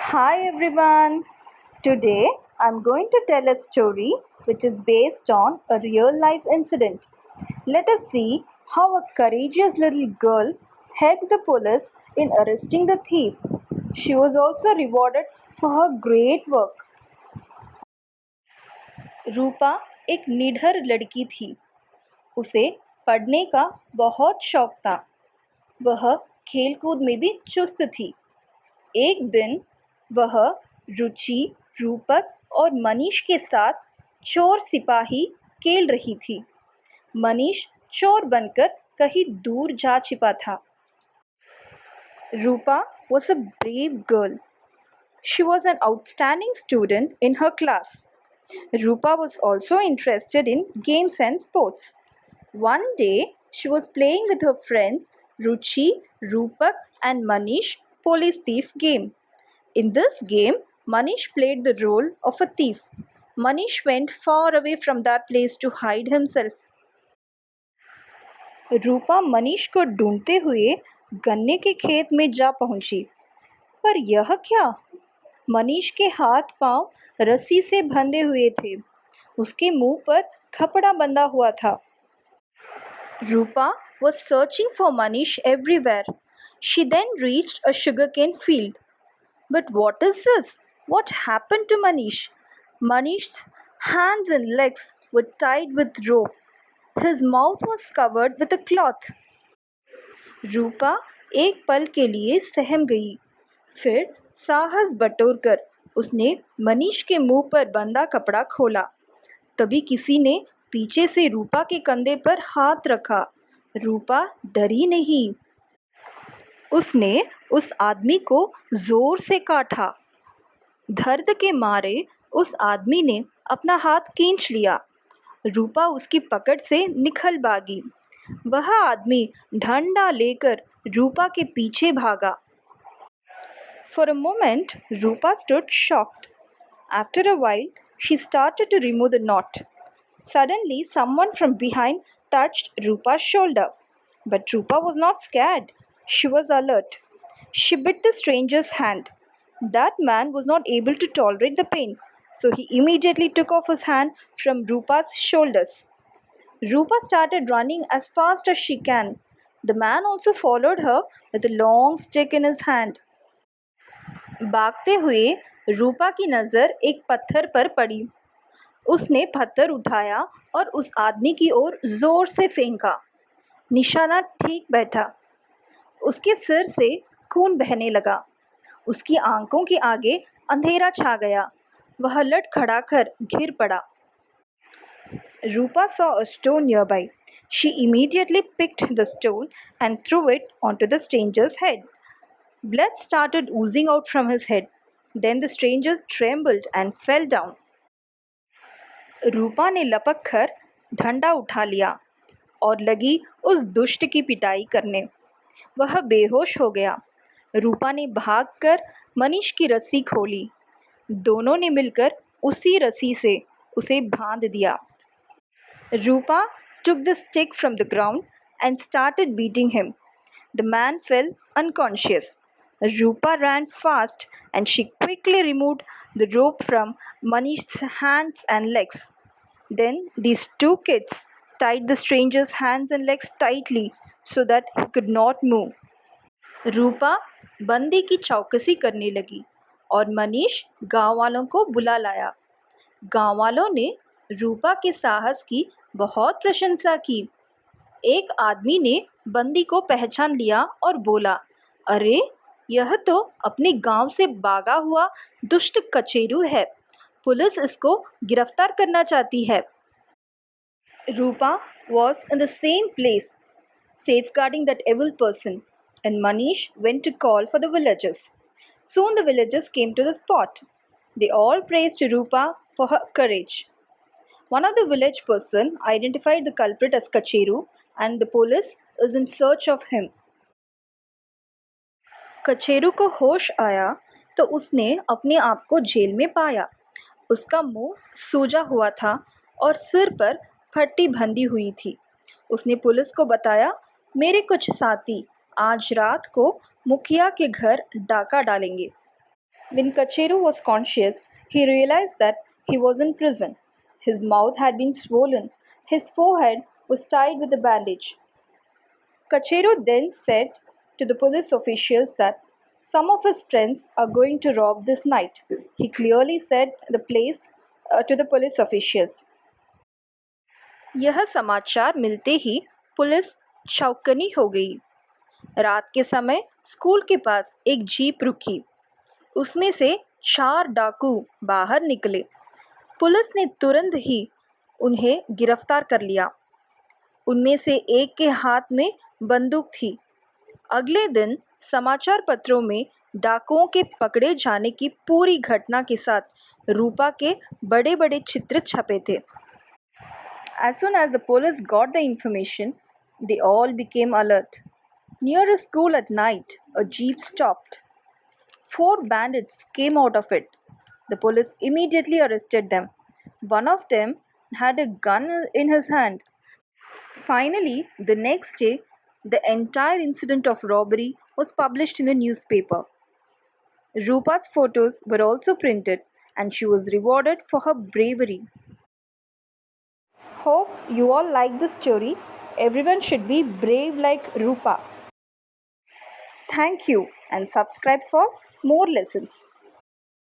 Hi everyone. Today I'm going to tell a story which is based on a real life incident. Let us see how a courageous little girl helped the police in arresting the thief. She was also rewarded for her great work. रूपा एक निडर लड़की थी। उसे पढ़ने का बहुत शौक था। वह खेलकूद में भी चुस्त थी। एक दिन वह रुचि, रूपक और मनीष के साथ चोर सिपाही खेल रही थी। मनीष चोर बनकर कहीं दूर जा छिपा था। रूपा was a brave girl. She was an outstanding student in her class. Rupa was also interested in games and sports. One day, she was playing with her friends Ruchi, Rupak, and Manish police thief game. In this game, Manish played the role of a thief. Manish went far away from that place to hide himself. रूपा मनीष को ढूंढते हुए गन्ने के खेत में जा पहुंची। पर यह क्या? मनीष के हाथ पांव रस्सी से बंधे हुए थे। उसके मुंह पर कपड़ा बंधा हुआ था। रूपा was searching for Manish everywhere. She then reached a sugarcane field. But what is this? What happened to Manish? Manish's hands and legs were tied with rope. His mouth was covered with a cloth. रूपा एक पल के लिए सहम गई। फिर साहस बटोरकर उसने मनीष के मुंह पर बंधा कपड़ा खोला। तभी किसी ने पीछे से रूपा के कंधे पर हाथ रखा। रूपा डरी नहीं। उसने उस आदमी को जोर से काटा। दर्द के मारे उस आदमी ने अपना हाथ खींच लिया। रूपा उसकी पकड़ से निकल भागी। वह आदमी डंडा लेकर रूपा के पीछे भागा। For a moment, Rupa stood shocked. After a while, she started to remove the knot. Suddenly, someone from behind touched Rupa's shoulder. But Rupa was not scared. She was alert. She bit the stranger's hand. That man was not able to tolerate the pain, so he immediately took off his hand from Rupa's shoulders. Rupa started running as fast as she can. The man also followed her with a long stick in his hand. भागते हुए रूपा की नज़र एक पत्थर पर पड़ी। उसने पत्थर उठाया और उस आदमी की ओर जोर से फेंका। निशाना ठीक बैठा। उसके सिर से खून बहने लगा। उसकी आंखों के आगे अंधेरा छा गया। वह लड़खड़ाकर गिर पड़ा। Rupa saw a stone nearby. She immediately picked the stone and threw it onto the stranger's head. Blood started oozing out from his head. Then the stranger trembled and fell down. रूपा ने लपक कर डंडा उठा लिया और लगी उस दुष्ट की पिटाई करने। वह बेहोश हो गया। रूपा ने भागकर मनीष की रस्सी खोली। दोनों ने मिलकर उसी रस्सी से उसे बांध दिया। Rupa took the stick from the ground and started beating him. The man fell unconscious. Rupa ran fast and she quickly removed the rope from Manish's hands and legs. Then these two kids tied the stranger's hands and legs tightly so that he could not move. रूपा बंदी की चौकसी करने लगी और मनीष गांव वालों को बुला लाया। गांव वालों ने रूपा के साहस की बहुत प्रशंसा की। एक आदमी ने बंदी को पहचान लिया और बोला, अरे यह तो अपने गांव से भागा हुआ दुष्ट कचेरू है। पुलिस इसको गिरफ्तार करना चाहती है। रूपा was in the same place, safeguarding that evil person, and Manish went to call for the villagers. Soon the villagers came to the spot. They all praised Rupa for her courage. One of the village person identified the culprit as Kacheru and the police is in search of him. कचेरू को होश आया तो उसने अपने आप को jail में पाया। उसका मुंह सूजा हुआ था और सिर पर फट्टी बंधी हुई थी। उसने पुलिस को बताया, मेरे कुछ साथी आज रात को मुखिया के घर डाका डालेंगे। When Kacheru was conscious, he realized that he was in prison. His mouth had been swollen, his forehead was tied with a bandage. Kacheru then said to the police officials that some of his friends are going to rob this night. He clearly said the place to the police officials. यह समाचार मिलते ही police चौकन्नी हो गई। रात के समय school के पास एक जीप रुकी। उसमें से 4 डाकू बाहर निकले। पुलिस ने तुरंत ही उन्हें गिरफ्तार कर लिया। उनमें से एक के हाथ में बंदूक थी। अगले दिन समाचार पत्रों में डाकुओं के पकड़े जाने की पूरी घटना के साथ रूपा के बड़े-बड़े चित्र छपे थे। As soon as the police got the information, they all became alert. Near a school at night, a jeep stopped. 4 bandits came out of it. The police immediately arrested them. One of them had a gun in his hand. Finally, the next day, the entire incident of robbery was published in a newspaper. Rupa's photos were also printed and she was rewarded for her bravery. Hope you all like the story. Everyone should be brave like Rupa. Thank you and subscribe for more lessons.